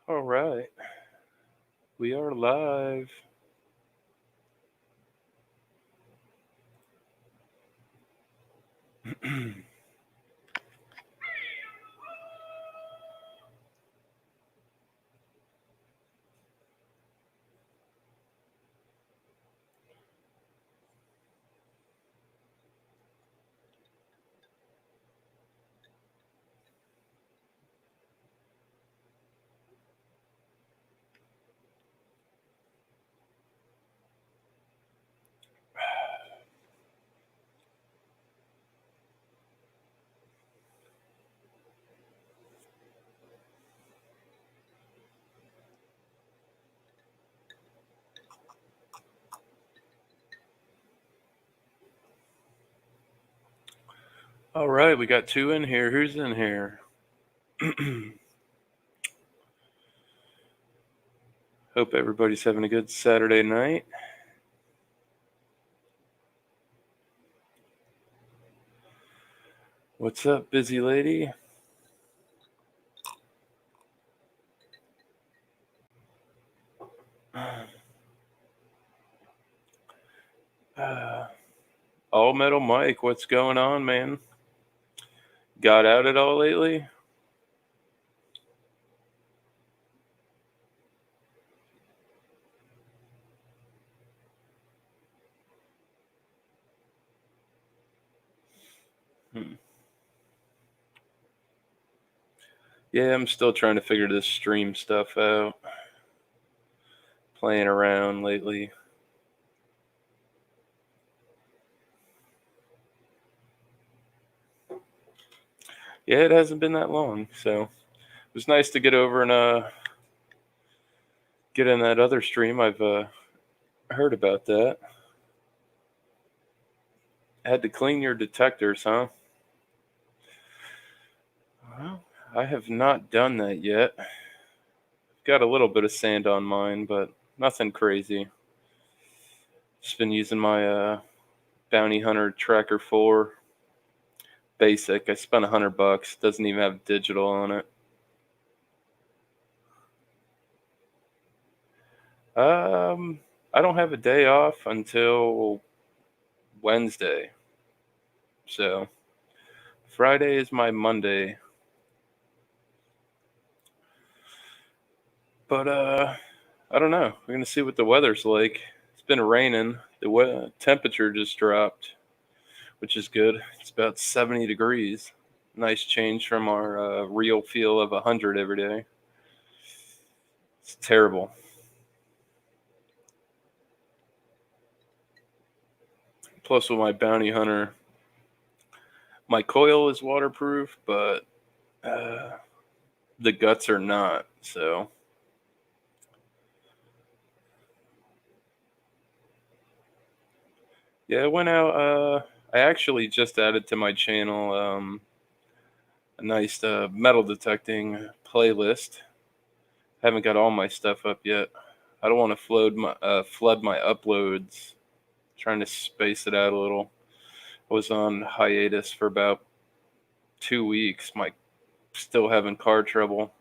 All right, we are live. All right, we got two in here. Who's in here? Hope everybody's having a good Saturday night. What's up, busy lady? Uh, All Metal Mike, what's going on, man? Got out at all lately? Hmm. Yeah, I'm still trying to figure this stream stuff out. Playing around lately. Yeah, it hasn't been that long, so it was nice to get over and get in that other stream. I've heard about that. Had to clean your detectors, huh? Well, I have not done that yet. Got a little bit of sand on mine, but nothing crazy. Just been using my Bounty Hunter Tracker 4 basic. I spent $100. Doesn't even have digital on it. I don't have a day off until Wednesday. So Friday is my Monday. But I don't know. We're gonna see what the weather's like. It's been raining. The temperature just dropped, which is good. It's about 70 degrees. Nice change from our real feel of 100 every day. It's terrible. Plus, with my Bounty Hunter, my coil is waterproof, but uh, the guts are not. So, yeah, I went out. I actually just added to my channel a nice metal detecting playlist. Haven't got all my stuff up yet. I don't want to flood my uploads. Trying to space it out a little. I was on hiatus for about 2 weeks. Still having car trouble,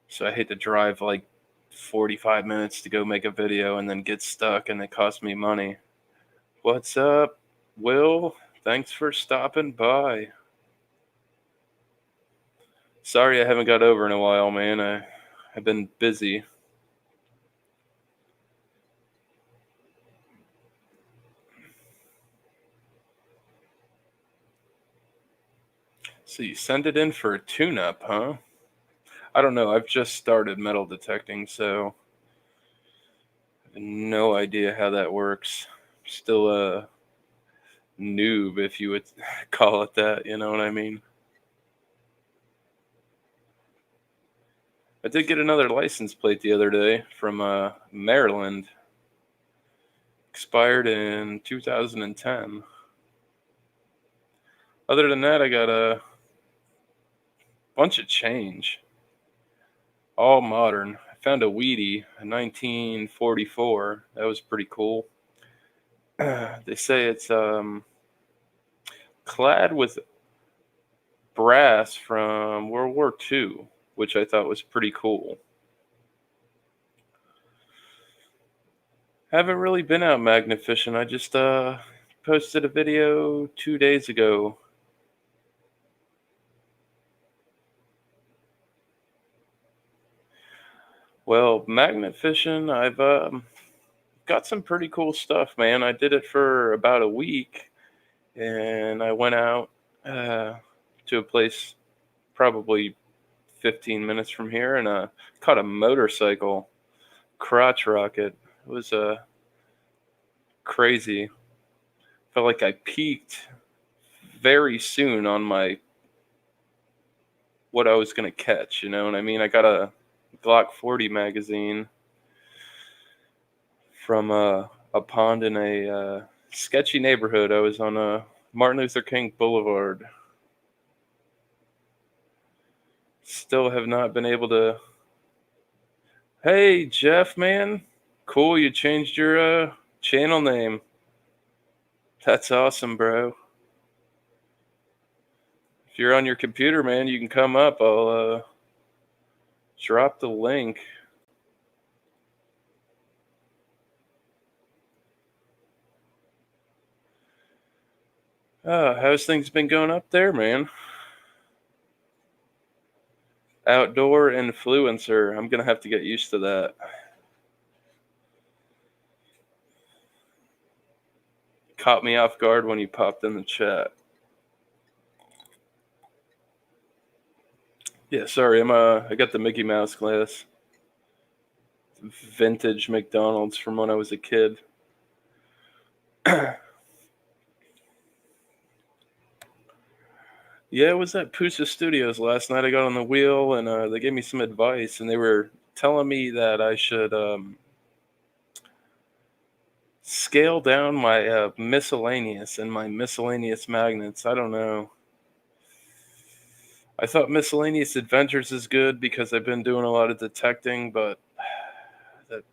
so I hate to drive like 45 minutes to go make a video and then get stuck and it costs me money. What's up, Will? Thanks for stopping by. Sorry I haven't got over in a while, man. I've been busy. So you send it in for a tune-up, huh? I don't know. I've just started metal detecting, so I have no idea how that works. Still a noob, if you would call it that. You know what I mean? I did get another license plate the other day from Maryland. Expired in 2010. Other than that, I got a bunch of change. All modern. I found a Wheatie, a 1944. That was pretty cool. They say it's clad with brass from World War II. which I thought was pretty cool. Haven't really been out magnet fishing. I just posted a video 2 days ago. Well, magnet fishing, I've got some pretty cool stuff, man. I did it for about a week, and I went out uh, to a place probably 15 minutes from here, and caught a motorcycle crotch rocket. It was crazy. Felt like I peaked very soon on my what I was gonna catch. You know what I mean? I got a Glock 40 magazine from a pond in a sketchy neighborhood. I was on Martin Luther King Boulevard. Still have not been able to. Hey, Jeff, man. Cool, you changed your channel name. That's awesome, bro. If you're on your computer, man, you can come up. I'll drop the link. How's things been going up there, man? Outdoor influencer. I'm gonna have to get used to that. Caught me off guard when you popped in the chat. Yeah, sorry. I got the Mickey Mouse glass. Vintage McDonald's from when I was a kid. Yeah, it was at Pusa Studios last night. I got on the wheel and they gave me some advice, and they were telling me that I should scale down my miscellaneous and my miscellaneous magnets. I don't know. I thought miscellaneous adventures is good because I've been doing a lot of detecting, but that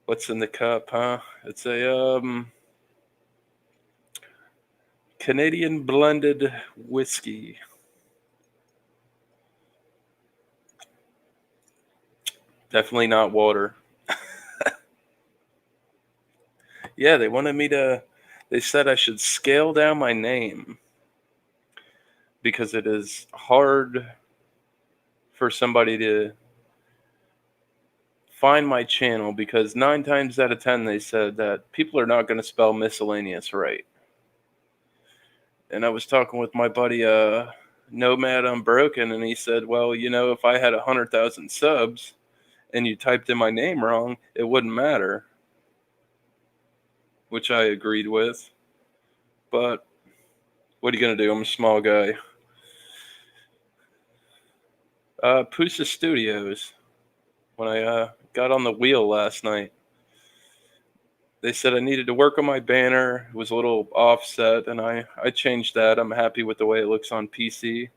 what's in the cup, huh? It's a Canadian blended whiskey. Definitely not water. Yeah, they wanted me to. They said I should scale down my name because it is hard for somebody to find my channel because 9 times out of 10 they said that people are not going to spell miscellaneous right. And I was talking with my buddy Nomad Unbroken, and he said, well, you know, if I had 100,000 subs and you typed in my name wrong, it wouldn't matter, which I agreed with. But what are you going to do? I'm a small guy. Pusa Studios. When I got on the wheel last night, they said I needed to work on my banner. It was a little offset, and I changed that. I'm happy with the way it looks on PC.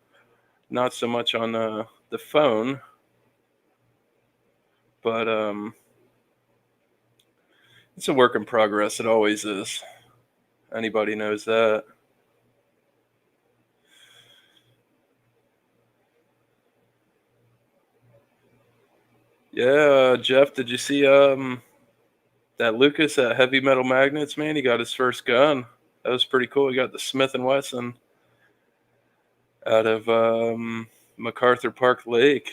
Not so much on the phone, but it's a work in progress. It always is. Anybody knows that. Yeah, Jeff, did you see that Lucas at Heavy Metal Magnets, man? He got his first gun. That was pretty cool. He got the Smith & Wesson out of MacArthur Park Lake.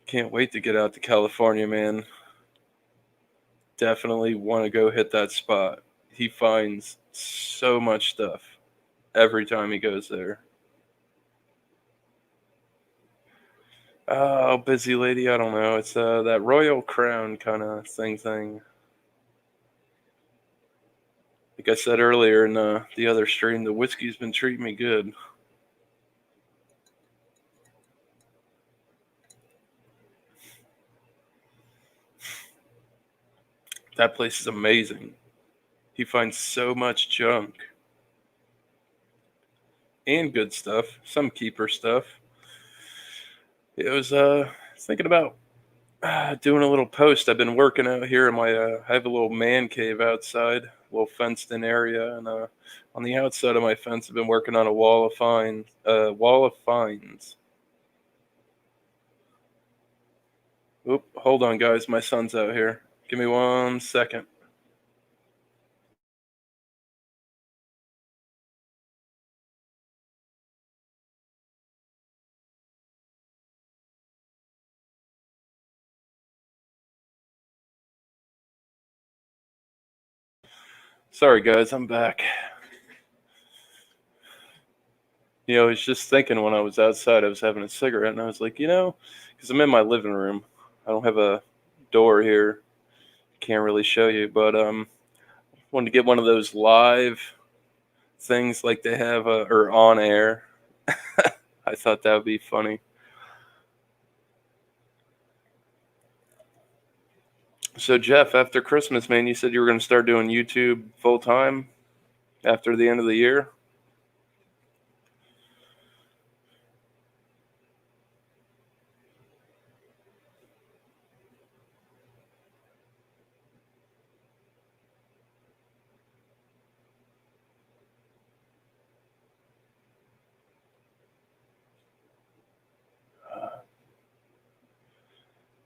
Can't wait to get out to California, man. Definitely want to go hit that spot. He finds so much stuff every time he goes there. Oh, busy lady, I don't know. It's that Royal Crown kind of thing. Like I said earlier in the other stream, the whiskey's been treating me good. That place is amazing. He finds so much junk. And good stuff. Some keeper stuff. It was thinking about Doing a little post. I've been working out here in my. I have a little man cave outside, a little fenced-in area, and on the outside of my fence, I've been working on a wall of fine. Wall of fines. Oop, hold on, guys. My son's out here. Give me 1 second. Sorry, guys. I'm back. I was just thinking when I was outside, I was having a cigarette, and I was like, because I'm in my living room. I don't have a door here. Can't really show you, but wanted to get one of those live things like they have or on air. I thought that would be funny. So Jeff, after Christmas, man, you said you were going to start doing YouTube full time after the end of the year.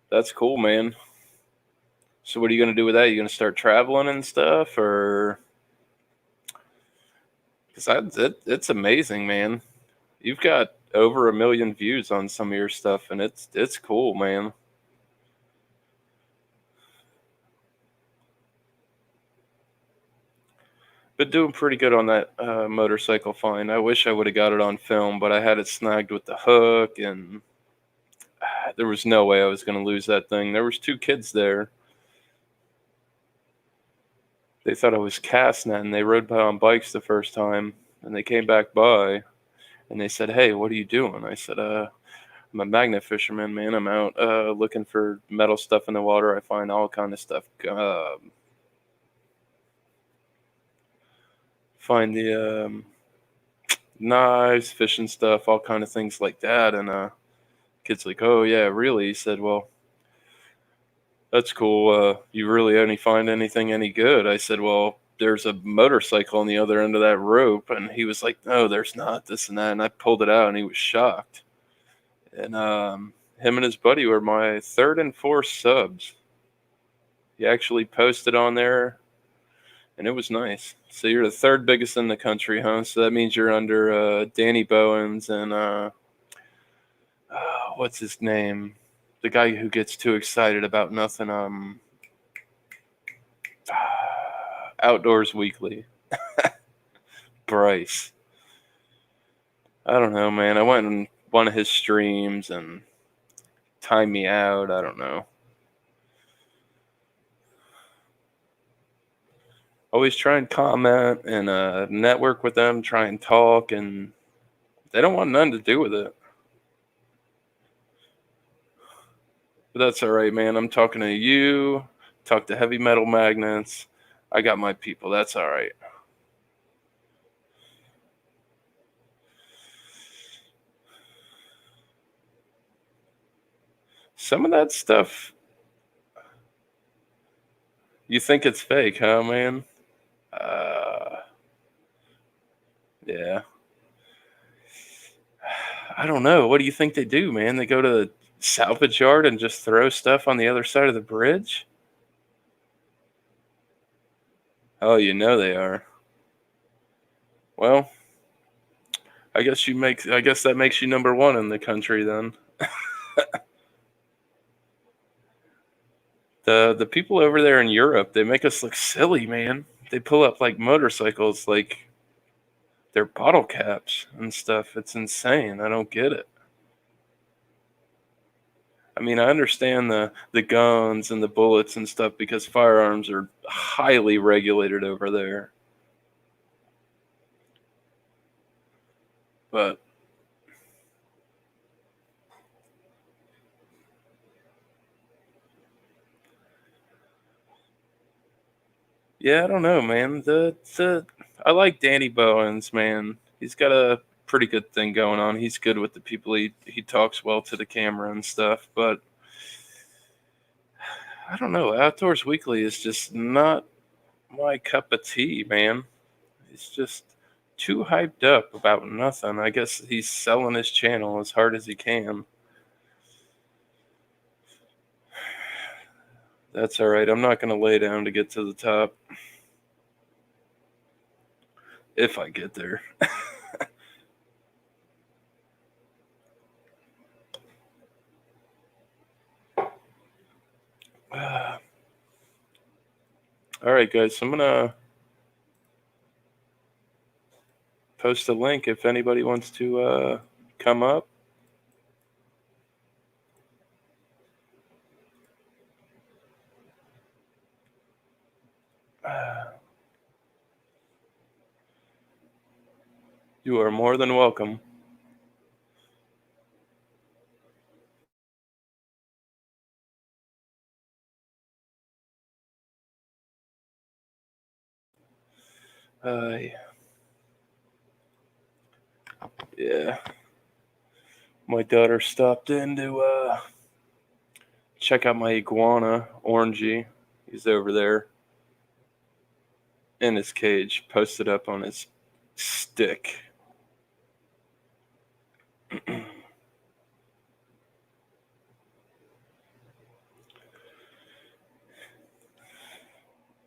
That's cool, man. So what are you going to do with that? You going to start traveling and stuff, or because it's amazing, man. You've got over 1 million views on some of your stuff, and it's cool, man. Been doing pretty good on that motorcycle find. I wish I would have got it on film, but I had it snagged with the hook, and there was no way I was going to lose that thing. There was two kids there. They thought I was cast net, and they rode by on bikes the first time, and they came back by, and they said, "Hey, what are you doing?" I said, "I'm a magnet fisherman, man. I'm out looking for metal stuff in the water. I find all kind of stuff. Find the knives, fishing stuff, all kind of things like that." And kid's like, "Oh yeah, really?" He said, "Well, that's cool. You really only find anything any good?" I said, "Well, there's a motorcycle on the other end of that rope." And he was like, "No, there's not, this and that." And I pulled it out, and he was shocked. And him and his buddy were my third and fourth subs. He actually posted on there, and it was nice. So you're the third biggest in the country, huh? So that means you're under Danny Bowens and what's his name? The guy who gets too excited about nothing. Outdoors Weekly. Bryce. I don't know, man. I went on one of his streams and timed me out. I don't know. Always try and comment and network with them, try and talk, and they don't want nothing to do with it. But that's all right, man. I'm talking to you, talk to heavy metal magnets. I got my people. That's all right. Some of that stuff, you think it's fake, huh, man? Uh, yeah. I don't know. What do you think they do, man? They go to the salvage yard and just throw stuff on the other side of the bridge? Oh, they are. Well, I guess that makes you number one in the country then. The people over there in Europe, they make us look silly, man. They pull up like motorcycles like they're bottle caps and stuff. It's insane. I don't get it. I mean, I understand the guns and the bullets and stuff because firearms are highly regulated over there. But yeah, I don't know, man. The I like Danny Bowens, man. He's got a pretty good thing going on. He's good with the people. He talks well to the camera and stuff. But I don't know. Outdoors Weekly is just not my cup of tea, man. He's just too hyped up about nothing. I guess he's selling his channel as hard as he can. That's all right. I'm not going to lay down to get to the top. If I get there. All right, guys. So I'm going to post a link if anybody wants to come up. You are more than welcome. Yeah. My daughter stopped in to check out my iguana, Orangey. He's over there in his cage, posted up on his stick.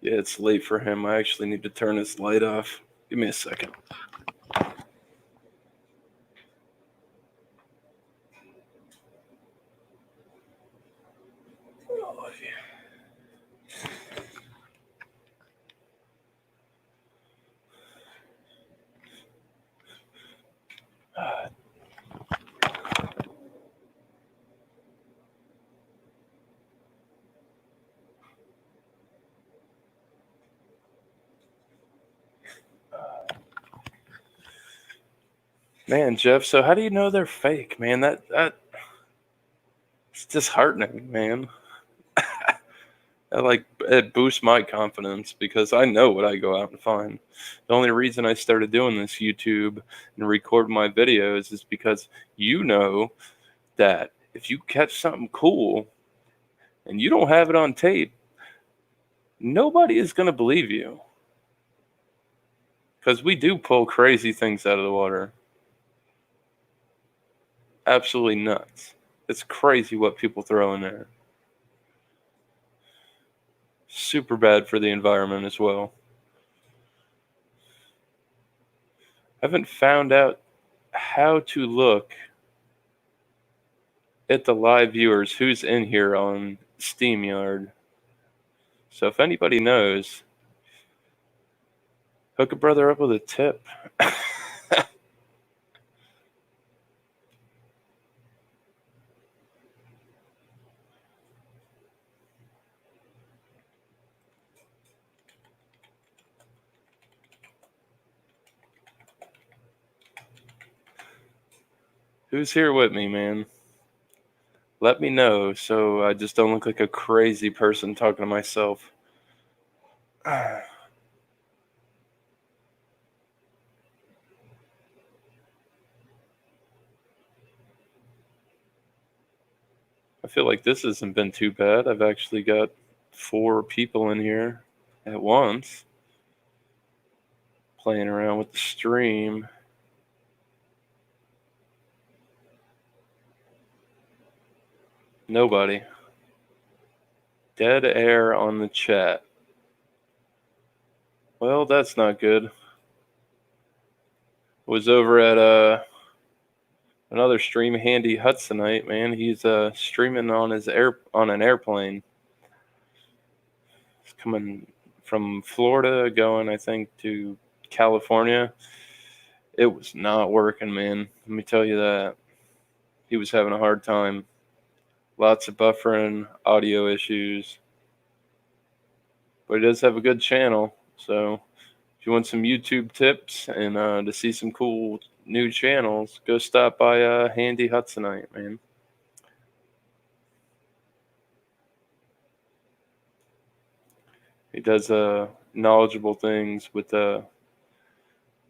Yeah, it's late for him. I actually need to turn his light off. Give me a second. Man, Jeff, so how do you know they're fake, man? That it's disheartening, man. It boosts my confidence because I know what I go out and find. The only reason I started doing this YouTube and record my videos is because you know that if you catch something cool and you don't have it on tape, nobody is going to believe you. Because we do pull crazy things out of the water. Absolutely nuts. It's crazy what people throw in there. Super bad for the environment as well. I haven't found out how to look at the live viewers who's in here on SteamYard. So if anybody knows, hook a brother up with a tip. Who's here with me, man? Let me know so I just don't look like a crazy person talking to myself. I feel like this hasn't been too bad. I've actually got 4 people in here at once playing around with the stream. Nobody. Dead air on the chat. Well, that's not good. Was over at another stream, Handy Hudsonite, man. He's streaming on an airplane. He's coming from Florida, going I think to California. It was not working, man. Let me tell you that. He was having a hard time. Lots of buffering, audio issues. But he does have a good channel, so if you want some YouTube tips and to see some cool new channels, go stop by Handy Hudsonite, man. He does knowledgeable things with the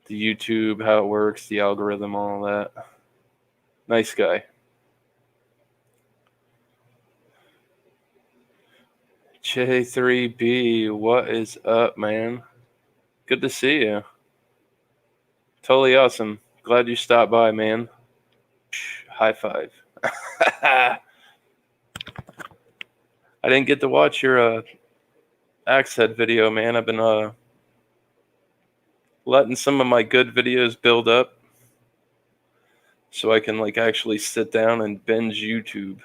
YouTube, how it works, the algorithm, all that. Nice guy. J3B, what is up, man? Good to see you. Totally awesome. Glad you stopped by, man. High five. I didn't get to watch your axe head video, man. I've been letting some of my good videos build up so I can like actually sit down and binge YouTube.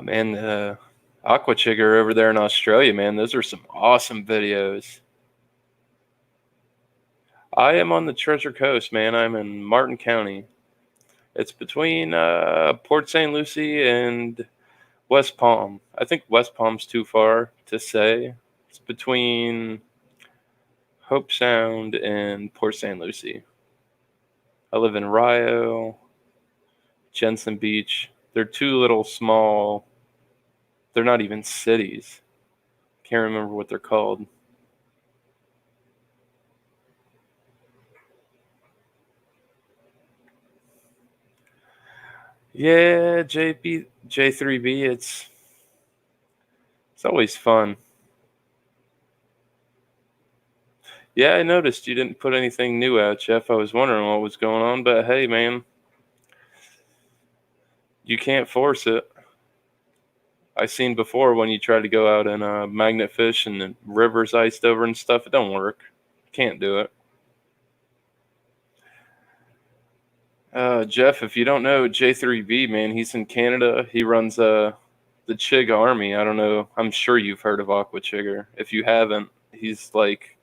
Man, Aqua Chigger over there in Australia, man, those are some awesome videos. I am on the Treasure Coast, man. I'm in Martin County. It's between Port St. Lucie and West Palm. I think West Palm's too far to say. It's between Hope Sound and Port St. Lucie. I live in Rio, Jensen Beach. They're two little small, they're not even cities. Can't remember what they're called. Yeah, J3B, it's always fun. Yeah, I noticed you didn't put anything new out, Jeff. I was wondering what was going on, but hey, man, you can't force it. I seen before when you try to go out and magnet fish and the river's iced over and stuff, it don't work. Can't do it. Jeff, if you don't know J3B, man, he's in Canada. He runs the Chig Army. I don't know. I'm sure you've heard of Aqua Chigger. If you haven't, he's like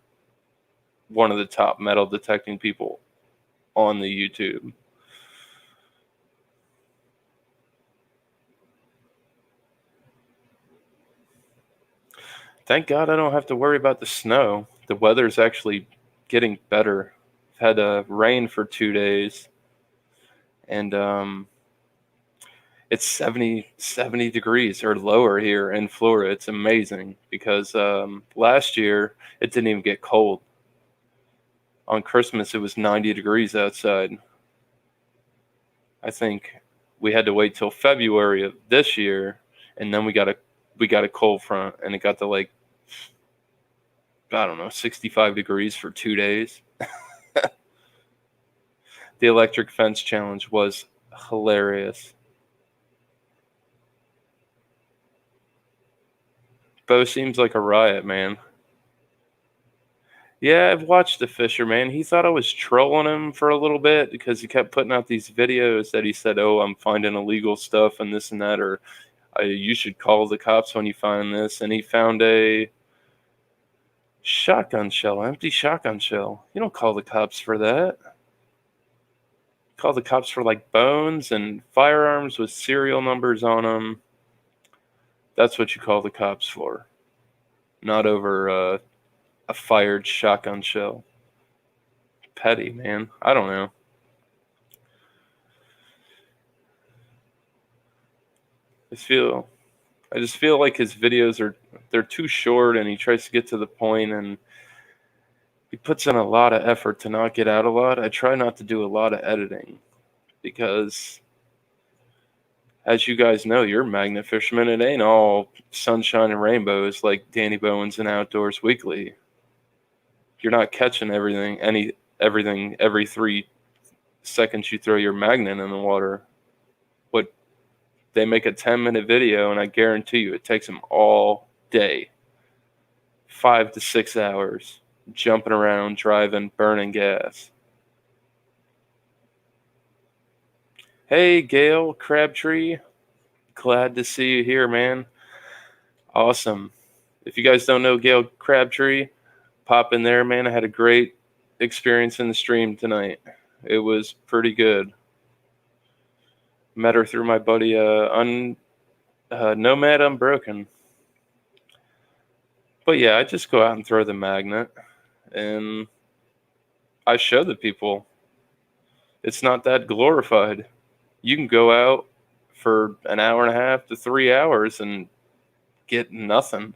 one of the top metal detecting people on the YouTube. Thank God I don't have to worry about the snow. The weather's actually getting better. I've had rain for 2 days, and it's 70 degrees or lower here in Florida. It's amazing because last year it didn't even get cold. On Christmas, it was 90 degrees outside. I think we had to wait till February of this year, and then we got a cold front, and it got to like, I don't know, 65 degrees for 2 days. The electric fence challenge was hilarious. Bo seems like a riot, man. Yeah, I've watched The Fisher, man. He thought I was trolling him for a little bit because he kept putting out these videos that he said, "Oh, I'm finding illegal stuff and this and that," or "You should call the cops when you find this." And he found a shotgun shell, empty shotgun shell. You don't call the cops for that. Call the cops for like bones and firearms with serial numbers on them. That's what you call the cops for, not over a fired shotgun shell. Petty, man. I don't know. I just feel like his videos they're too short, and he tries to get to the point, and he puts in a lot of effort to not get out a lot. I try not to do a lot of editing because, as you guys know, you're magnet fishermen. It ain't all sunshine and rainbows like Danny Bowens and Outdoors Weekly. You're not catching everything every 3 seconds you throw your magnet in the water. What they make a 10-minute video, and I guarantee you, it takes them all day, 5 to 6 hours, jumping around, driving, burning gas. Hey, Gail Crabtree, glad to see you here, man. Awesome. If you guys don't know Gail Crabtree, pop in there, man. I had a great experience in the stream tonight. It was pretty good. Met her through my buddy Nomad Unbroken. But yeah, I just go out and throw the magnet, and I show the people it's not that glorified. You can go out for an hour and a half to 3 hours and get nothing.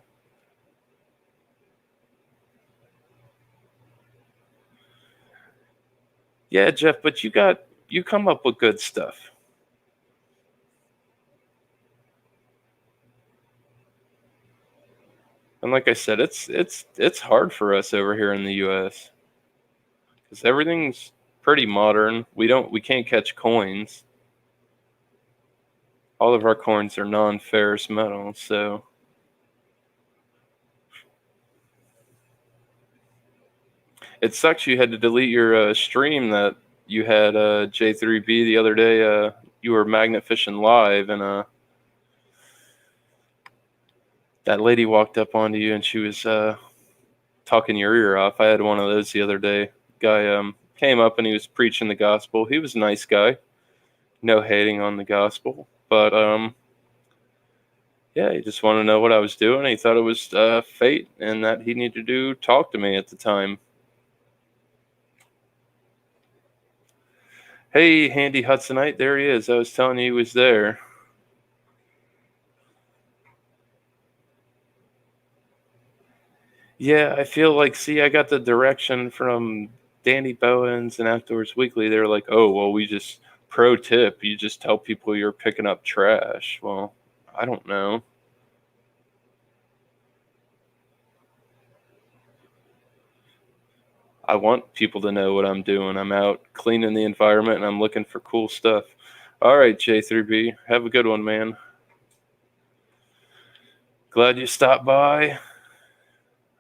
Yeah, Jeff, but you come up with good stuff. And like I said, it's hard for us over here in the U.S. because everything's pretty modern. We can't catch coins. All of our coins are non-ferrous metal, so it sucks you had to delete your stream that you had J3B the other day. You were magnet fishing live, and that lady walked up onto you, and she was talking your ear off. I had one of those the other day. Guy came up and he was preaching the gospel. He was a nice guy, no hating on the gospel, but yeah, he just wanted to know what I was doing. He thought it was fate, and that he needed to talk to me at the time. Hey, Handy Hudsonite, there he is. I was telling you he was there. Yeah, I feel like, see, I got the direction from Danny Bowens and Outdoors Weekly. They're like, oh, well, we just, pro tip, you just tell people you're picking up trash. Well, I don't know. I want people to know what I'm doing. I'm out cleaning the environment and I'm looking for cool stuff. All right, J3B, have a good one, man. Glad you stopped by.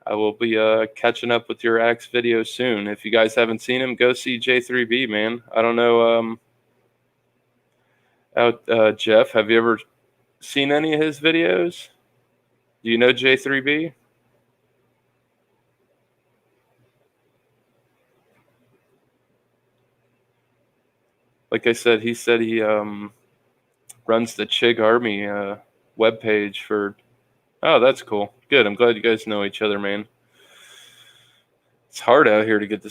I will be catching up with your Axe video soon. If you guys haven't seen him, go see J3B, man. I don't know, Jeff, have you ever seen any of his videos? Do you know J3B? Like I said, he runs the Chig Army webpage for. Oh, that's cool. Good. I'm glad you guys know each other, man. It's hard out here to get the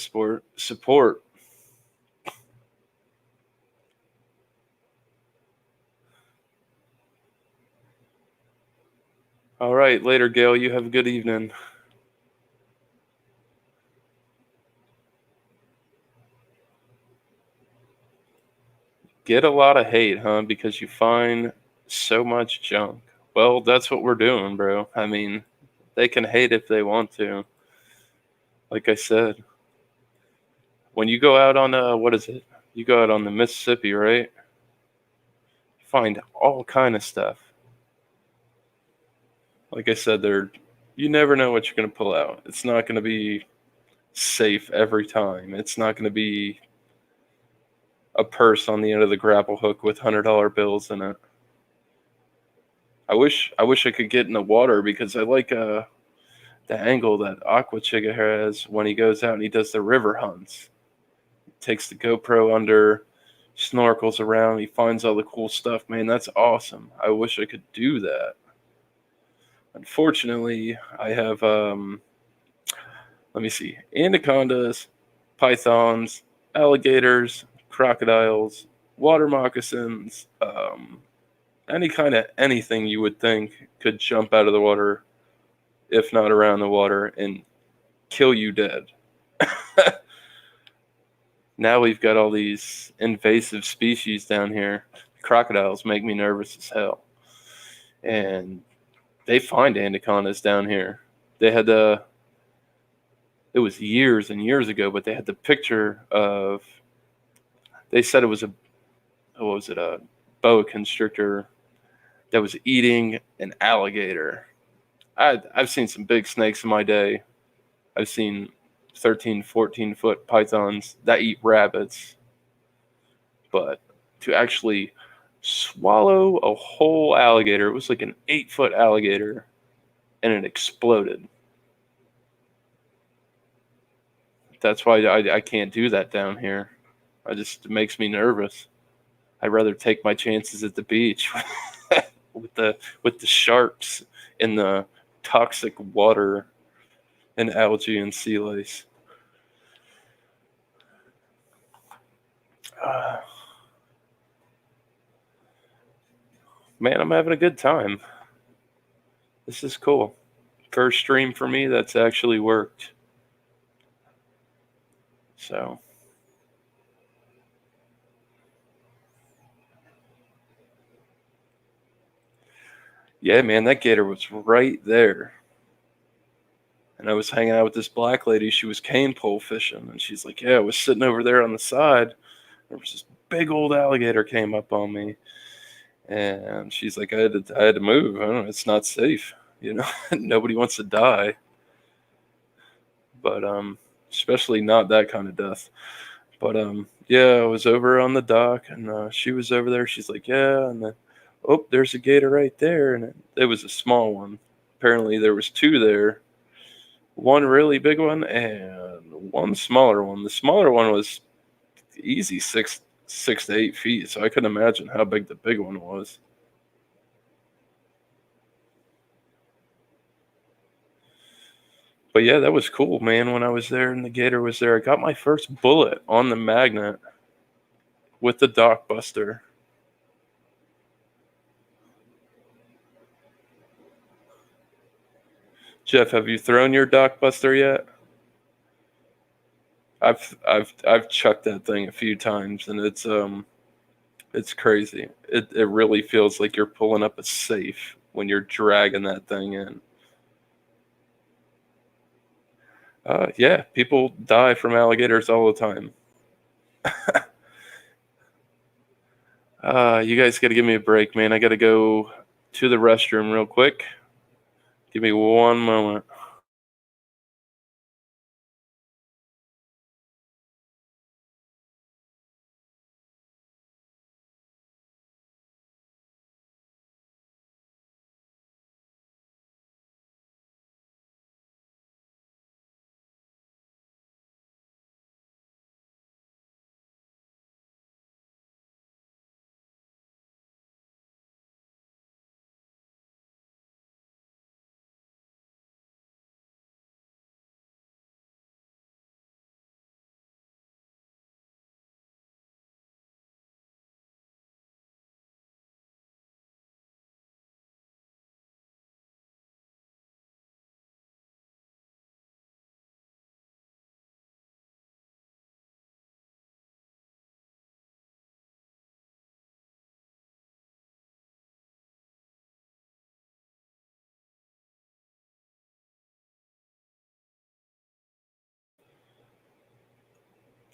support. All right, later, Gail. You have a good evening. Get a lot of hate, huh? Because you find so much junk. Well, that's what we're doing, bro. I mean, they can hate if they want to. Like I said, when you go out on what is it? You go out on the Mississippi, right? You find all kind of stuff. Like I said, you never know what you're gonna pull out. It's not gonna be safe every time. It's not gonna be a purse on the end of the grapple hook with $100 bills in it. I wish I could get in the water because I like the angle that Aqua Chica has when he goes out and he does the river hunts. He takes the GoPro under, snorkels around, he finds all the cool stuff. Man, that's awesome. I wish I could do that. Unfortunately, I have let me see, anacondas, pythons, alligators, crocodiles, water moccasins, any kind of anything you would think could jump out of the water, if not around the water, and kill you dead. Now we've got all these invasive species down here. Crocodiles make me nervous as hell. And they find anacondas down here. They had it was years and years ago, but they had the picture of, they said it was what was it, a boa constrictor that was eating an alligator. I've seen some big snakes in my day. I've seen 13, 14-foot pythons that eat rabbits. But to actually swallow a whole alligator, it was like an 8-foot alligator, and it exploded. That's why I can't do that down here. It makes me nervous. I'd rather take my chances at the beach with the sharks in the toxic water and algae and sea lice. Man, I'm having a good time. This is cool. First stream for me that's actually worked. So, yeah, man, that gator was right there. And I was hanging out with this black lady. She was cane pole fishing, and she's like, "Yeah, I was sitting over there on the side. There was this big old alligator came up on me, and she's like, I had to move. I don't know, it's not safe, you know. Nobody wants to die, but especially not that kind of death. But yeah, I was over on the dock, and she was over there. She's like, yeah, and then oh, there's a gator right there, and it was a small one. Apparently, there was two there, one really big one and one smaller one. The smaller one was easy 6 to 8 feet, so I couldn't imagine how big the big one was. But yeah, that was cool, man. When I was there and the gator was there, I got my first bullet on the magnet with the dock buster. Jeff, have you thrown your dock buster yet? I've chucked that thing a few times, and it's crazy. It really feels like you're pulling up a safe when you're dragging that thing in. Yeah, people die from alligators all the time. You guys got to give me a break, man. I got to go to the restroom real quick. Give me one moment.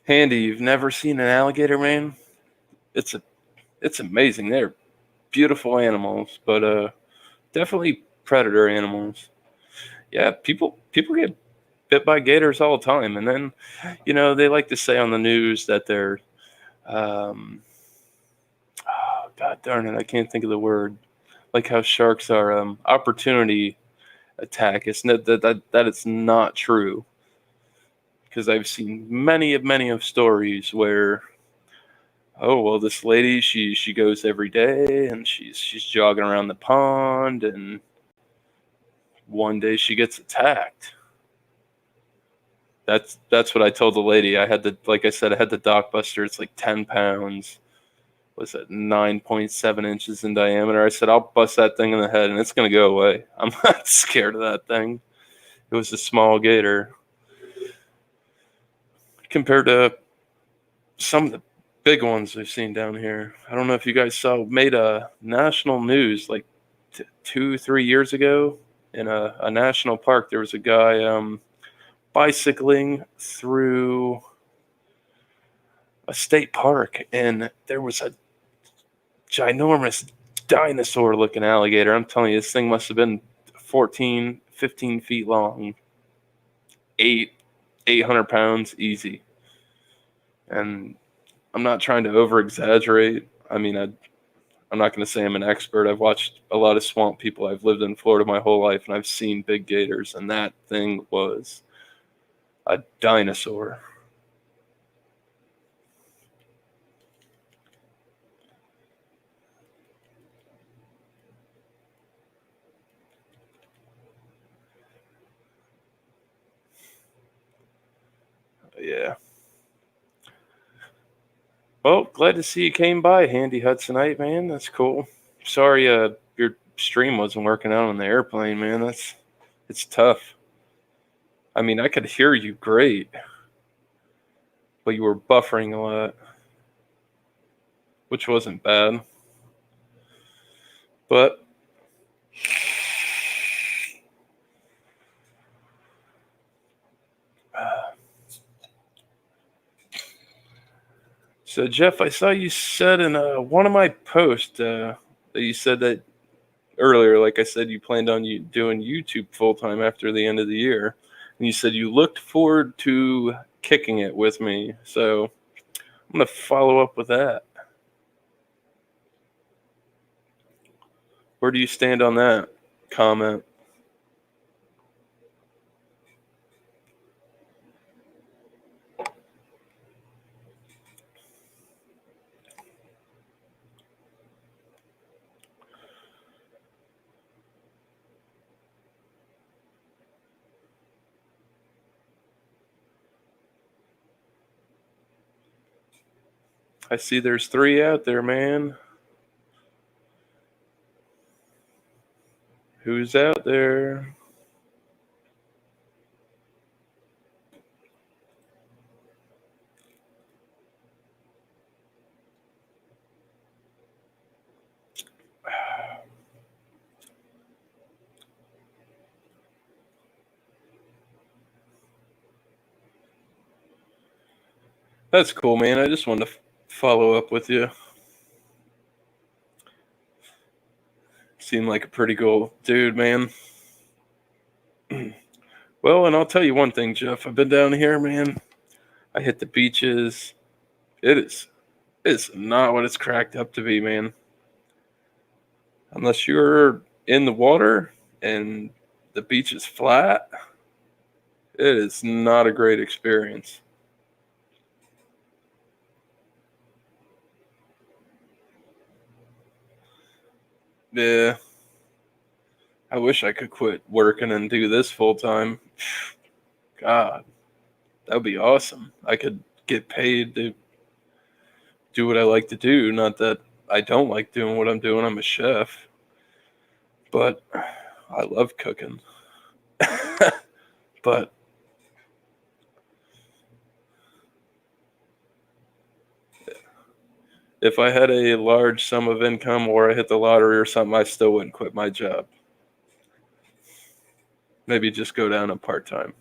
Handy, you've never seen an alligator, man? It's a it's amazing. They're beautiful animals, but definitely predator animals. Yeah, people get bit by gators all the time, and then they like to say on the news that they're oh, god darn it, I can't think of the word. Like how sharks are opportunity attack. It's not that it's not true, because I've seen many of stories where, oh well, this lady, she goes every day and she's jogging around the pond, and one day she gets attacked. That's what I told the lady. I had the like I said, I had the dock buster. It's like 10 pounds. Was it 9.7 inches in diameter? I said, I'll bust that thing in the head and it's gonna go away. I'm not scared of that thing. It was a small gator compared to some of the big ones we've seen down here. I don't know if you guys saw, made a national news like 2 3 years ago in a national park. There was a guy bicycling through a state park, and there was a ginormous dinosaur looking alligator. I'm telling you, this thing must have been 14 15 feet long, 800 pounds easy. And I'm not trying to over exaggerate. I mean, I'm not going to say I'm an expert. I've watched a lot of swamp people. I've lived in Florida my whole life, and I've seen big gators, and that thing was a dinosaur. Yeah. Well, glad to see you came by, Handy Hudsonite, man. That's cool. Sorry, your stream wasn't working out on the airplane, man. It's tough. I mean, I could hear you great, but you were buffering a lot, which wasn't bad. But So Jeff, I saw you said in one of my posts that you said that earlier, like I said, you planned on you doing YouTube full time after the end of the year, and you said you looked forward to kicking it with me. So I'm gonna follow up with that. Where do you stand on that comment? I see there's 3 out there, man. Who's out there? That's cool, man. I just wanted to follow up with you. Seem like a pretty cool dude, man. Well, and I'll tell you one thing, Jeff. I've been down here, man. I hit the beaches. It's not what it's cracked up to be, man. Unless you're in the water and the beach is flat, it is not a great experience. Yeah, I wish I could quit working and do this full time. God, that would be awesome. I could get paid to do what I like to do. Not that I don't like doing what I'm doing. I'm a chef, but I love cooking. But if I had a large sum of income or I hit the lottery or something, I still wouldn't quit my job. Maybe just go down to part time.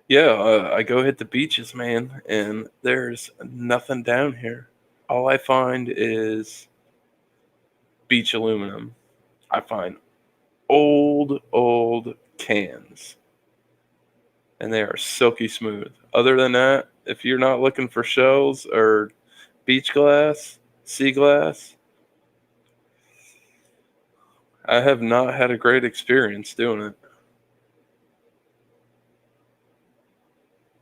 Yeah, I go hit the beaches, man, and there's nothing down here. All I find is beach aluminum. I find old cans, and they are silky smooth. Other than that, if you're not looking for shells or beach glass, sea glass, I have not had a great experience doing it.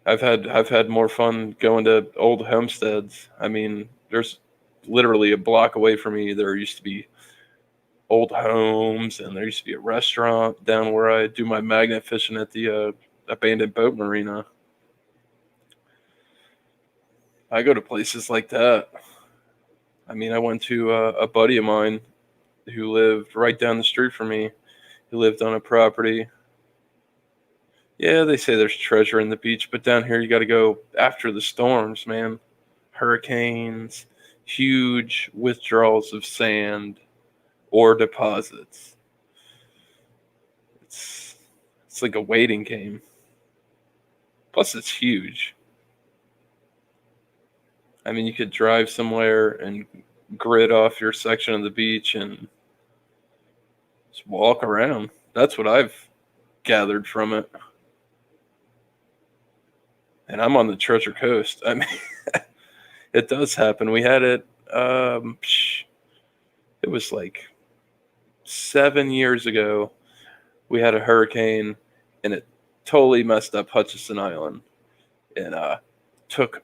I've had more fun going to old homesteads. I mean, there's literally a block away from me there used to be old homes, and there used to be a restaurant down where I do my magnet fishing at the abandoned boat marina. I go to places like that. I mean, I went to a buddy of mine who lived right down the street from me. He lived on a property. Yeah, they say there's treasure in the beach, but down here you got to go after the storms, man. Hurricanes, huge withdrawals of sand or deposits. It's it's like a waiting game. Plus, it's huge. I mean, you could drive somewhere and grid off your section of the beach and just walk around. That's what I've gathered from it. And I'm on the Treasure Coast. I mean, it does happen. We had it. It was like 7 years ago. We had a hurricane, and it totally messed up Hutchinson Island, and took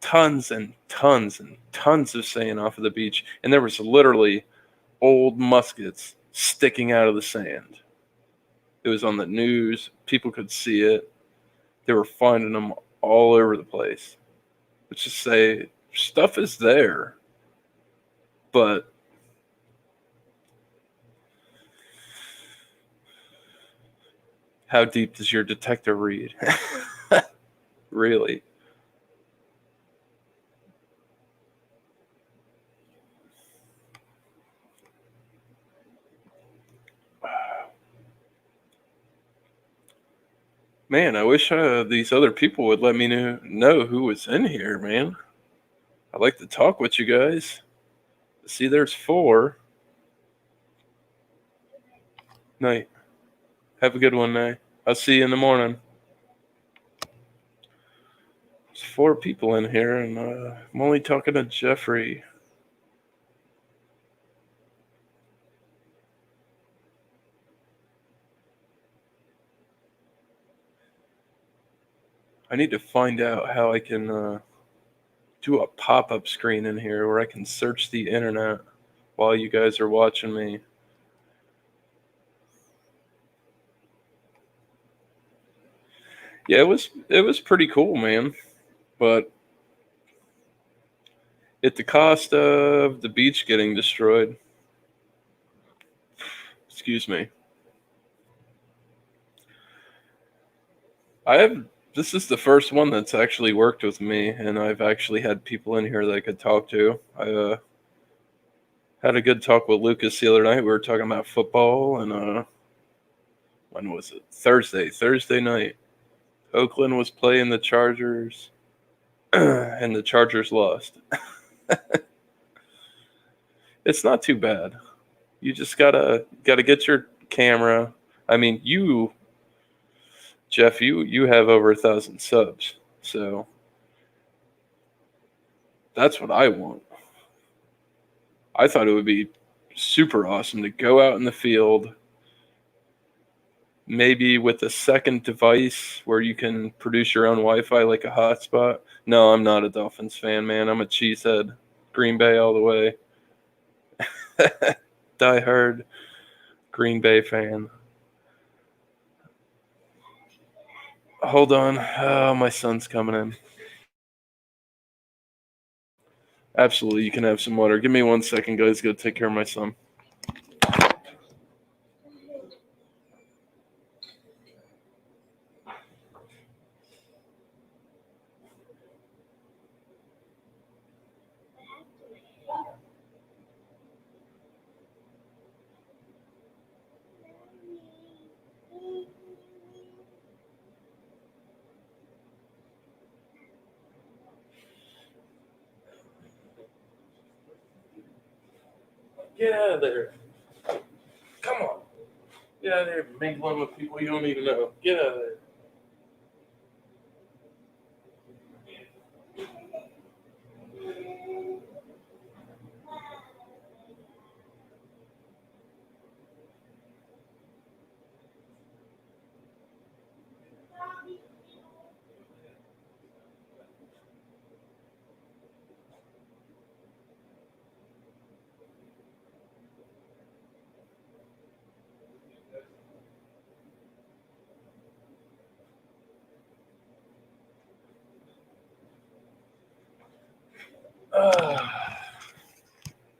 tons and tons and tons of sand off of the beach. And there was literally old muskets sticking out of the sand. It was on the news. People could see it. They were finding them all over the place. Let's just say stuff is there, but how deep does your detector read? Really? Man, I wish these other people would let me know who was in here, man. I'd like to talk with you guys. See, there's four. Night. Have a good one, Night. I'll see you in the morning. There's four people in here, and I'm only talking to Jeffrey. I need to find out how I can do a pop-up screen in here where I can search the internet while you guys are watching me. Yeah, it was pretty cool, man. But at the cost of the beach getting destroyed. Excuse me. I have This is the first one that's actually worked with me, and I've actually had people in here that I could talk to. I had a good talk with Lucas the other night. We were talking about football, and when was it? Thursday night. Oakland was playing the Chargers, and the Chargers lost. It's not too bad. You just gotta get your camera. I mean, Jeff, you have over 1,000 subs, so that's what I want. I thought it would be super awesome to go out in the field, maybe with a second device where you can produce your own Wi-Fi like a hotspot. No, I'm not a Dolphins fan, man. I'm a cheesehead. Green Bay all the way. Die hard Green Bay fan. Hold on. Oh, my son's coming in. Absolutely, you can have some water. Give me 1 second, guys. Go take care of my son. Get out of there. Come on. Get out of there mingling with people you don't even know. Get out of there.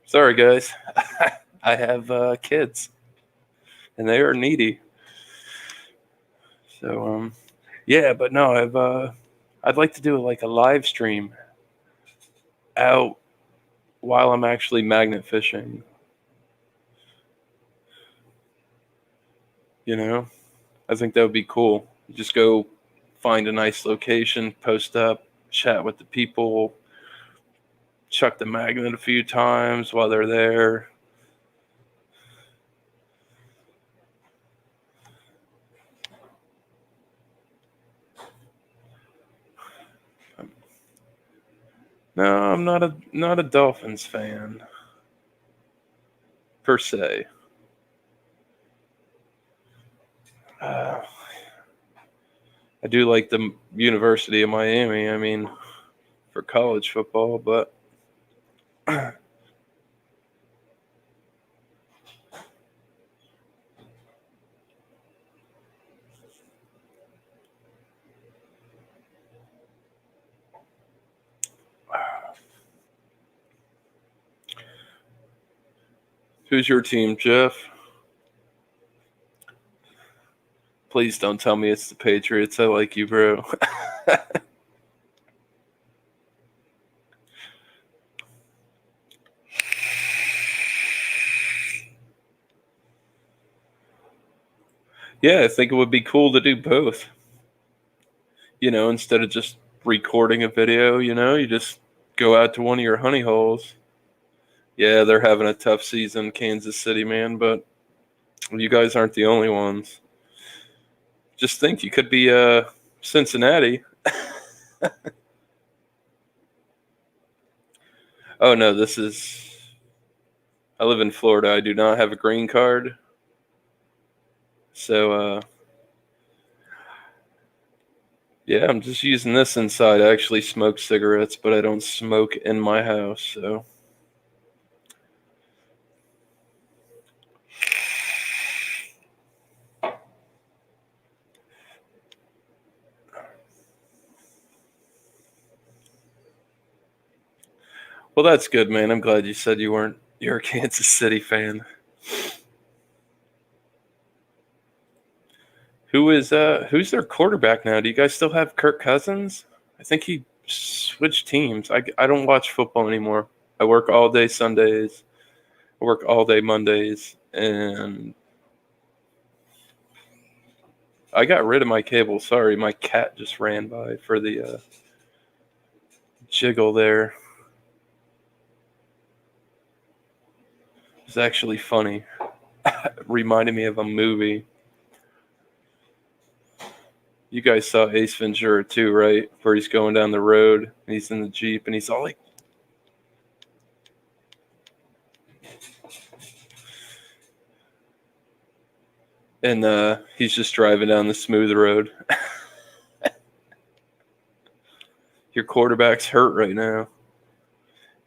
Sorry, guys. I have kids, and they are needy. So, yeah, but no, I'd like to do like a live stream out while I'm actually magnet fishing. You know, I think that would be cool. Just go find a nice location, post up, chat with the people, chuck the magnet a few times while they're there. No, I'm not a Dolphins fan per se. Uh, I do like the University of Miami. I mean, for college football, but who's your team, Jeff? Please don't tell me it's the Patriots. I like you, bro. Yeah, I think it would be cool to do both. instead of just recording a video, you just go out to one of your honey holes. Yeah, they're having a tough season, Kansas City, man, but you guys aren't the only ones. Just think, you could be Cincinnati. Oh no, I live in Florida. I do not have a green card. So yeah, I'm just using this inside. I actually smoke cigarettes, but I don't smoke in my house, so well, that's good, man. I'm glad you said you're a Kansas City fan. Who's their quarterback now? Do you guys still have Kirk Cousins? I think he switched teams. I don't watch football anymore. I work all day Sundays. I work all day Mondays, and I got rid of my cable. Sorry, my cat just ran by for the jiggle there. It's actually funny. Reminded me of a movie. You guys saw Ace Ventura too, right? Where he's going down the road and he's in the Jeep and he's all like, and he's just driving down the smooth road. Your quarterback's hurt right now.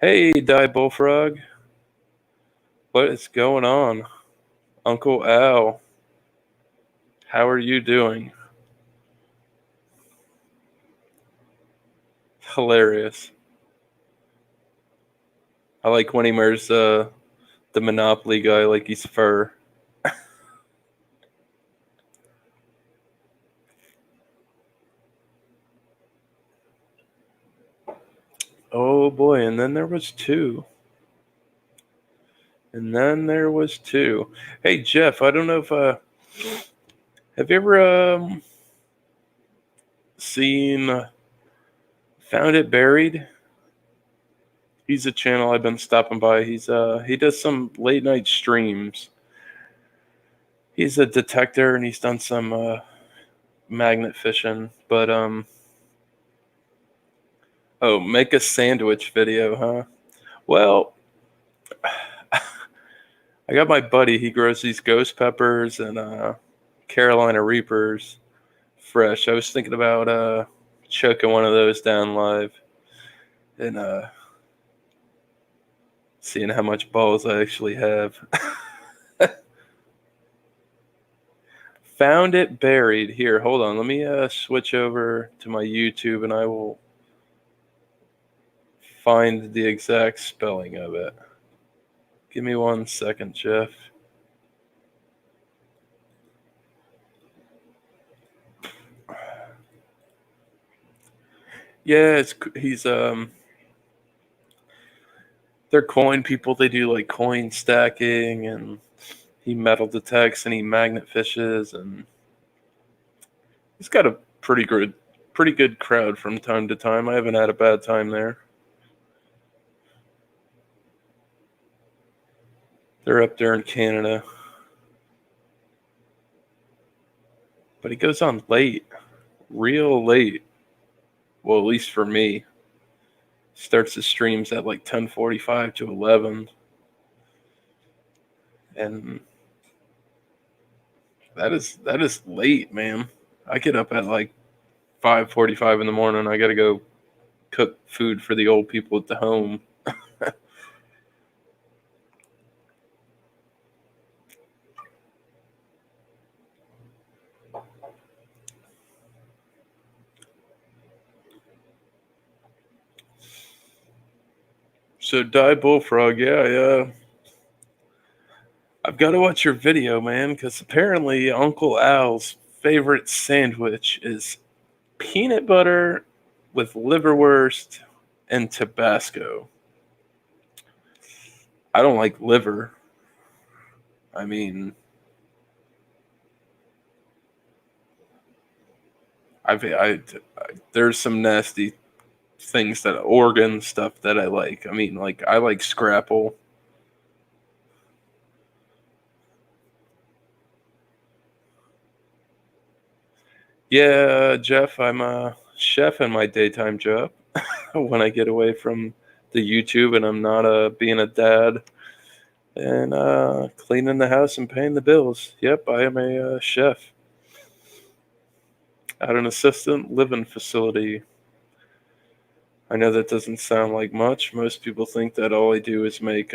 Hey, Die Bullfrog. What is going on? Uncle Al. How are you doing? Hilarious. I like when he wears the Monopoly guy like he's fur. Oh boy, and then there was two. Hey Jeff, I don't know if have you ever seen Found It Buried? He's a channel I've been stopping by. He does some late night streams. He's a detector and he's done some magnet fishing, but oh, make a sandwich video, huh? Well, I got my buddy. He grows these ghost peppers and Carolina Reapers fresh. I was thinking about choking one of those down live and seeing how much balls I actually have. Found It Buried. Here, hold on. Let me switch over to my YouTube and I will find the exact spelling of it. Give me 1 second, Jeff. Yeah, he's they're coin people. They do like coin stacking and he metal detects and he magnet fishes and he's got a pretty good crowd from time to time. I haven't had a bad time there. They're up there in Canada. But he goes on late. Real late. Well, at least for me. Starts his streams at like 10:45 to 11. And that is late, man. I get up at like 5:45 in the morning. I got to go cook food for the old people at the home. So Die Bullfrog, yeah. I've got to watch your video, man, because apparently Uncle Al's favorite sandwich is peanut butter with liverwurst and Tabasco. I don't like liver. I mean, I there's some nasty things that organ stuff that I like. I mean, like I like scrapple. Yeah, Jeff, I'm a chef in my daytime job when I get away from the YouTube and I'm not being a dad and cleaning the house and paying the bills. Yep, I am a chef at an assistant living facility. I know that doesn't sound like much. Most people think that all I do is make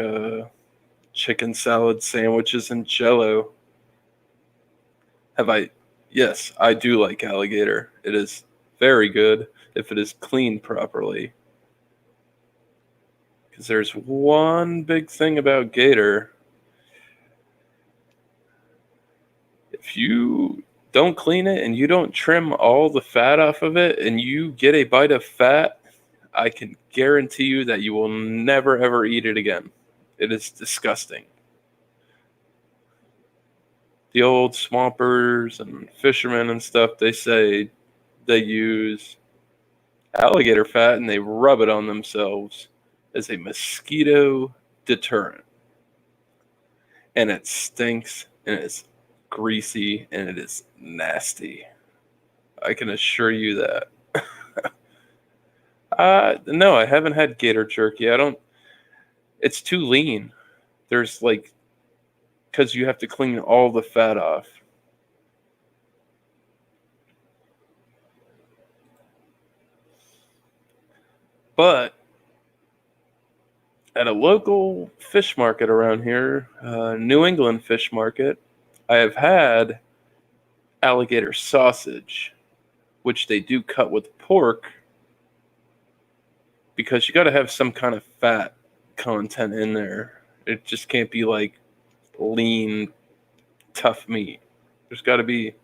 chicken salad sandwiches and jello. Have I? Yes, I do like alligator. It is very good if it is cleaned properly. Because there's one big thing about gator. If you don't clean it and you don't trim all the fat off of it and you get a bite of fat, I can guarantee you that you will never ever eat it again. It is disgusting. The old swampers and fishermen and stuff, they say they use alligator fat and they rub it on themselves as a mosquito deterrent. And it stinks and it's greasy and it is nasty. I can assure you that. No, I haven't had gator jerky. I don't. It's too lean. There's like, because you have to clean all the fat off. But at a local fish market around here, New England fish market, I have had alligator sausage, which they do cut with pork because you got to have some kind of fat content in there. It just can't be like lean, tough meat. There's got to be.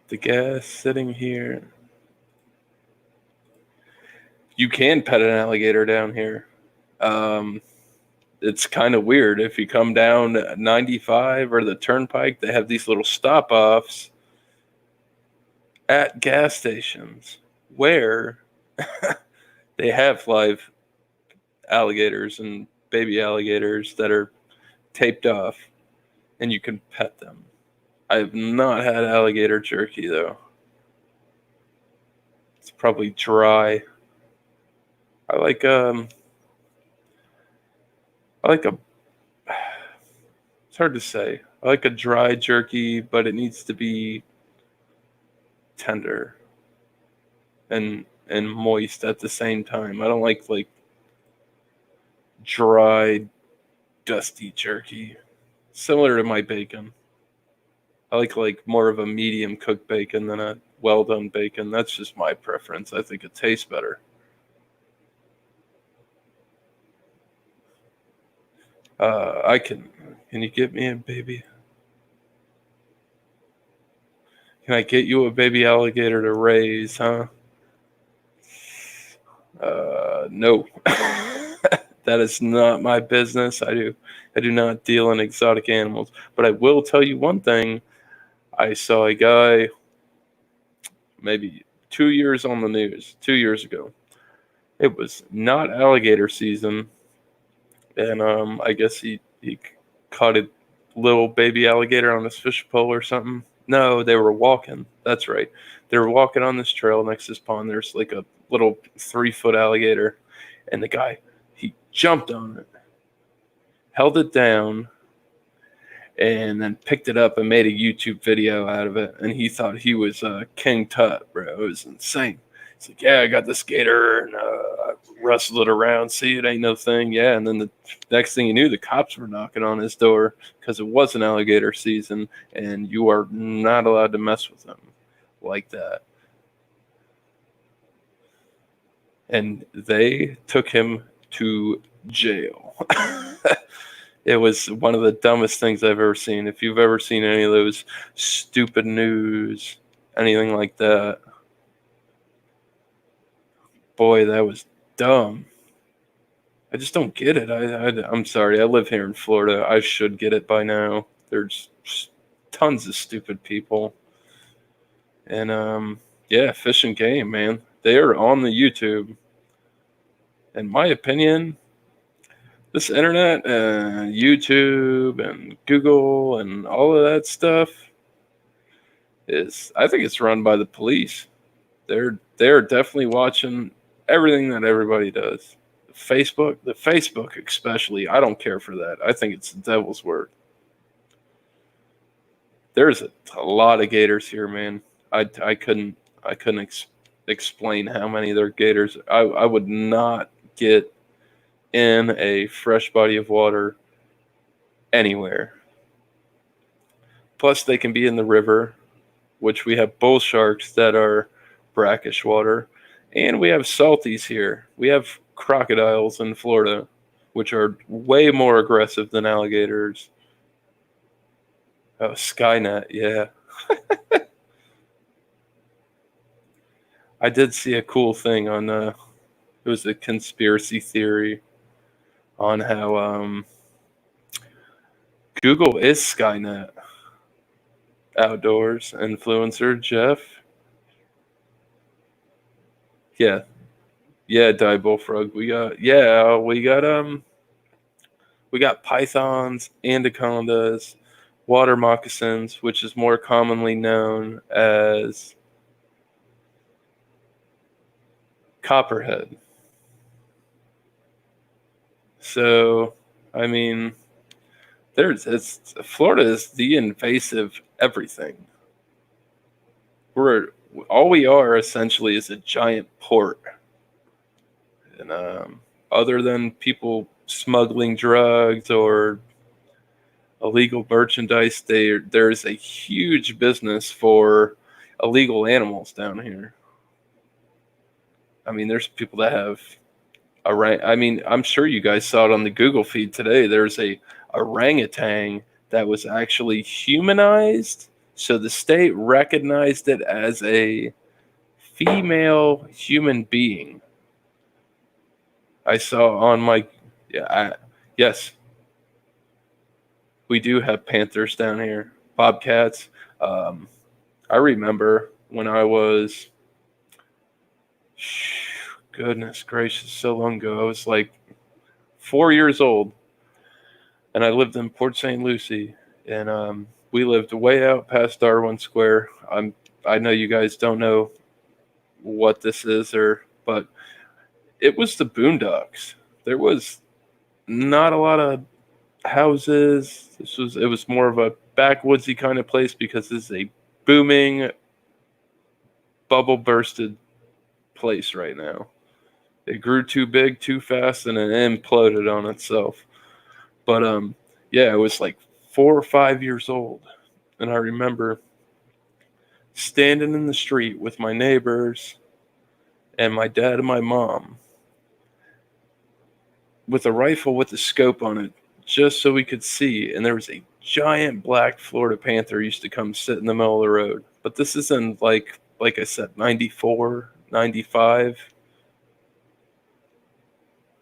The gas sitting here. You can pet an alligator down here. It's kind of weird. If you come down 95 or the turnpike, they have these little stop offs at gas stations where they have live alligators and baby alligators that are taped off and you can pet them. I have not had alligator jerky though. It's probably dry. I like I like a it's hard to say. I like a dry jerky, but it needs to be tender and moist at the same time. I don't like dry, dusty jerky. Similar to my bacon. I like more of a medium cooked bacon than a well done bacon. That's just my preference. I think it tastes better. I can. Can you get me a baby? Can I get you a baby alligator to raise, huh? No. That is not my business. I do not deal in exotic animals. But I will tell you one thing. I saw a guy maybe 2 years on the news, 2 years ago. It was not alligator season, and I guess he caught a little baby alligator on his fish pole or something. No, they were walking. That's right. They were walking on this trail next to this pond. There's like a little 3 foot alligator, and the guy he jumped on it, held it down, and then picked it up and made a YouTube video out of it. And he thought he was King Tut, bro. It was insane. He's like, yeah, I got this gator and I wrestled it around. See, it ain't no thing. Yeah. And then the next thing you knew, the cops were knocking on his door because it wasn't alligator season and you are not allowed to mess with them like that. And they took him to jail. It was one of the dumbest things I've ever seen. If you've ever seen any of those stupid news, anything like that, boy, that was dumb. I just don't get it. I'm sorry. I live here in Florida. I should get it by now. There's tons of stupid people. And yeah, Fish and Game, man. They are on the YouTube. In my opinion, this internet and YouTube and Google and all of that stuff is, I think it's run by the police. They're definitely watching everything that everybody does. The Facebook especially, I don't care for that. I think it's the devil's work. There's a lot of gators here, man. I couldn't explain how many there are gators. I would not get in a fresh body of water anywhere. Plus, they can be in the river, which we have bull sharks that are brackish water, and we have salties here. We have crocodiles in Florida, which are way more aggressive than alligators. Oh, Skynet, yeah. I did see a cool thing on it was a conspiracy theory on how Google is Skynet. Outdoors influencer Jeff. Yeah, yeah, die bullfrog. We got pythons, anacondas, water moccasins, which is more commonly known as copperhead. So, I mean, Florida is the invasive everything. We're all we are essentially is a giant port, and other than people smuggling drugs or illegal merchandise, there's a huge business for illegal animals down here. I mean, there's people that have I mean, I'm sure you guys saw it on the Google feed today. There's a orangutan that was actually humanized, so the state recognized it as a female human being. I saw on my yeah, yes, we do have panthers down here, bobcats. Um, I remember when I was, goodness gracious, so long ago. I was like 4 years old, and I lived in Port St. Lucie, and we lived way out past Darwin Square. I know you guys don't know what this is, but it was the boondocks. There was not a lot of houses. It was more of a backwoodsy kind of place because this is a booming, bubble bursted place right now. It grew too big too fast and it imploded on itself. But yeah, I was like 4 or 5 years old, and I remember standing in the street with my neighbors and my dad and my mom with a rifle with a scope on it, just so we could see. And there was a giant black Florida panther used to come sit in the middle of the road. But this is in like I said, 94, 95.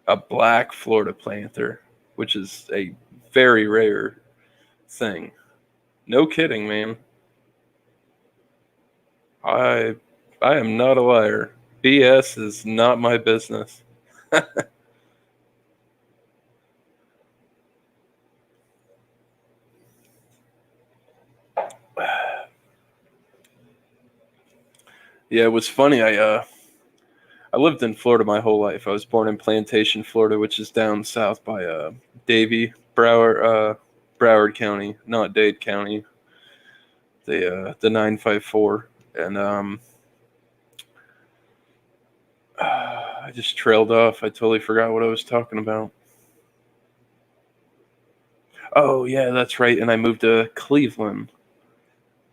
A black Florida panther, which is a very rare thing. No kidding, man. I I am not a liar. BS is not my business. Yeah, it was funny. I lived in Florida my whole life. I was born in Plantation, Florida, which is down south by Davie, Broward County, not Dade County. The 954, and I just trailed off. I totally forgot what I was talking about. Oh yeah, that's right. And I moved to Cleveland,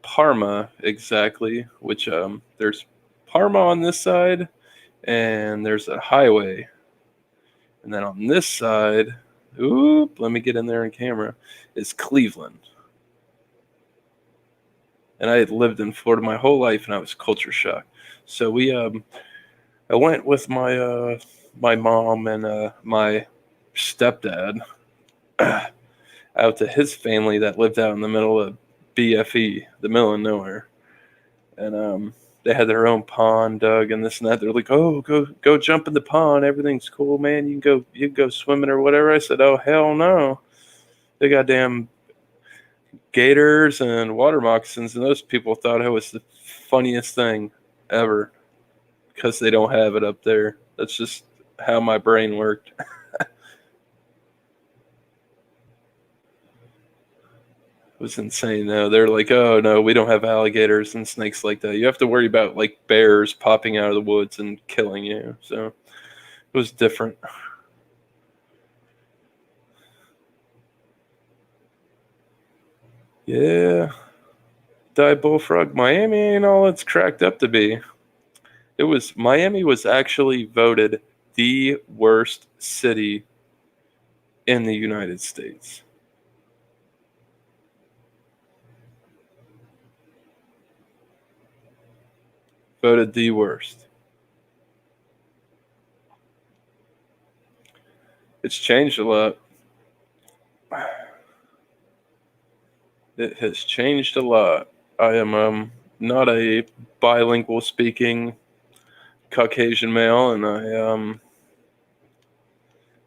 Parma exactly. Which there's Parma on this side, and there's a highway, and then on this side, oop, let me get in there in camera, is Cleveland. And I had lived in Florida my whole life, and I was culture shocked. So I went with my mom and my stepdad out to his family that lived out in the middle of BFE, the middle of nowhere, and they had their own pond dug and this and that. They're like, "Oh, go jump in the pond. Everything's cool, man. You can go swimming or whatever." I said, "Oh, hell no. They got damn gators and water moccasins," and those people thought it was the funniest thing ever because they don't have it up there. That's just how my brain worked. It was insane though. They're like, "Oh no, we don't have alligators and snakes like that. You have to worry about like bears popping out of the woods and killing you." So it was different. Yeah, dive bullfrog. Miami ain't all it's cracked up to be. It was Miami was actually voted the worst city in the United States. Voted the worst. It's changed a lot. It has changed a lot. I am not a bilingual speaking Caucasian male, and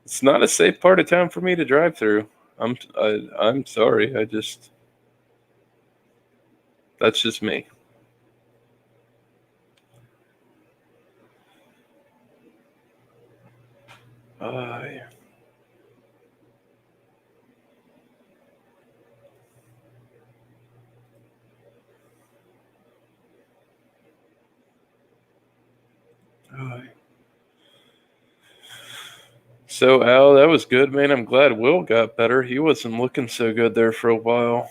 it's not a safe part of town for me to drive through. I'm sorry. I just That's just me. Yeah. Uh, so Al, that was good, man. I'm glad Will got better. He wasn't looking so good there for a while.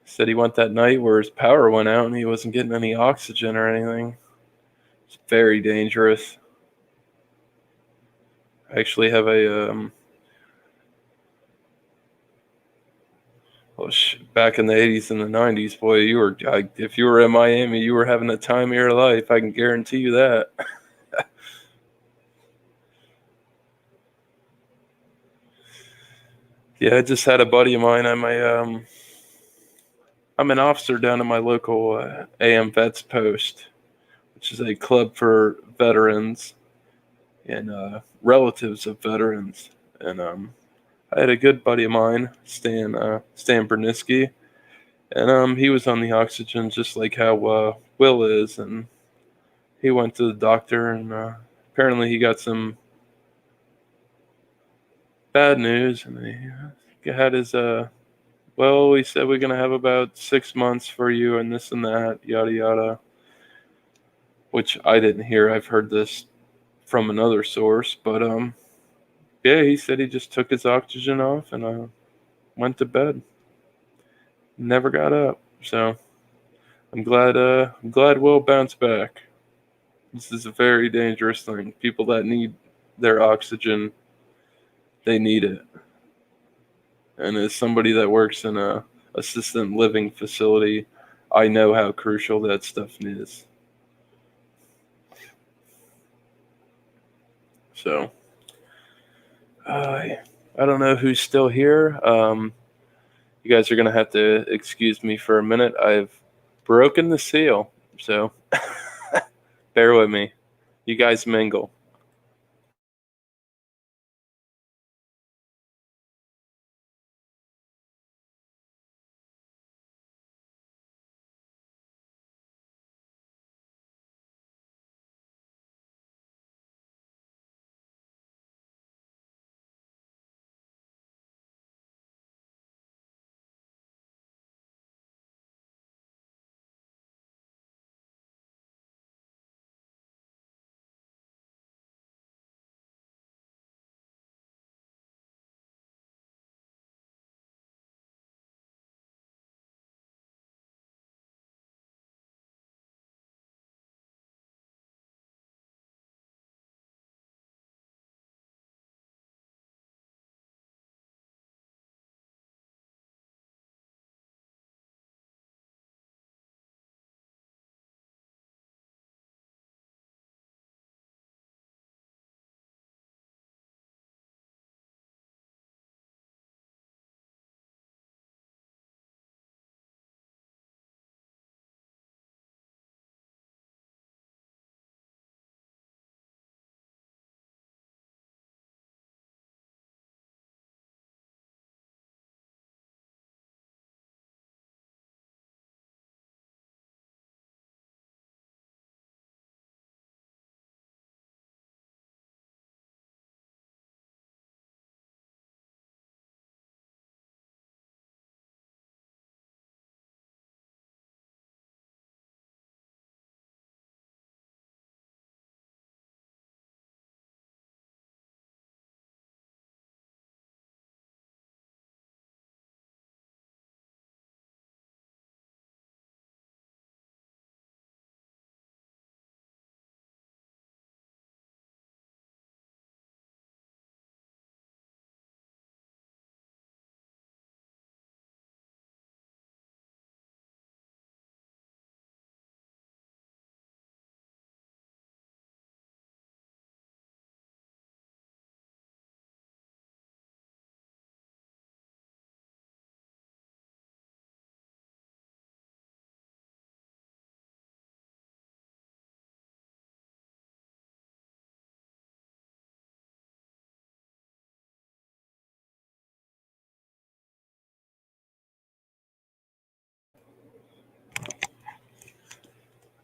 Said he went that night where his power went out and he wasn't getting any oxygen or anything. It's very dangerous. I actually have a well, back in the '80s and the '90s, boy, if you were in Miami, you were having the time of your life. I can guarantee you that. Yeah, I just had a buddy of mine. I'm an officer down in my local AM Vets post, which is a club for veterans and relatives of veterans. And I had a good buddy of mine, Stan Bernisky, and he was on the oxygen just like how Will is, and he went to the doctor, and apparently he got some bad news, and he had his well, we said we're gonna have about 6 months for you, and this and that, yada yada. Which I didn't hear. I've heard this from another source, but yeah, he said he just took his oxygen off and went to bed. Never got up. So I'm glad Will bounced back. This is a very dangerous thing. People that need their oxygen, they need it. And as somebody that works in a assisted living facility, I know how crucial that stuff is. So I don't know who's still here. You guys are gonna have to excuse me for a minute. I've broken the seal, so bear with me. You guys mingle.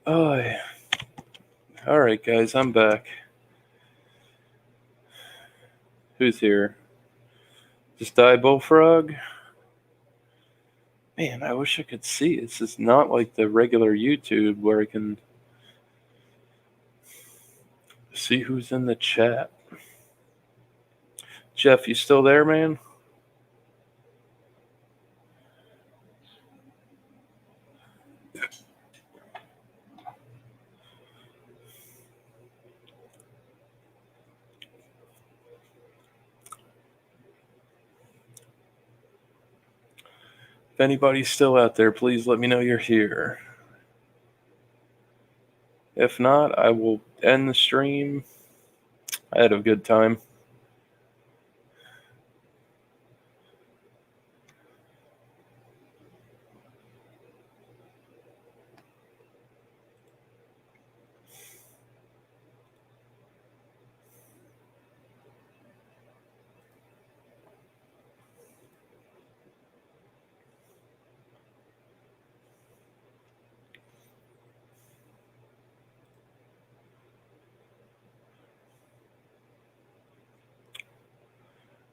Oh, yeah. All right, guys, I'm back. Who's here? Just Die Bullfrog? Man, I wish I could see. This is not like the regular YouTube where I can see who's in the chat. Jeff, you still there, man? If anybody's still out there, please let me know you're here. If not, I will end the stream. I had a good time.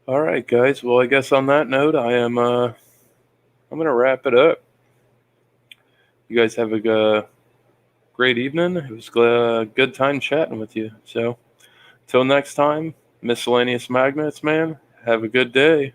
All right, guys. Well, I guess on that note, I'm gonna wrap it up. You guys have a great evening. It was a good time chatting with you. So, till next time, miscellaneous magnets, man. Have a good day.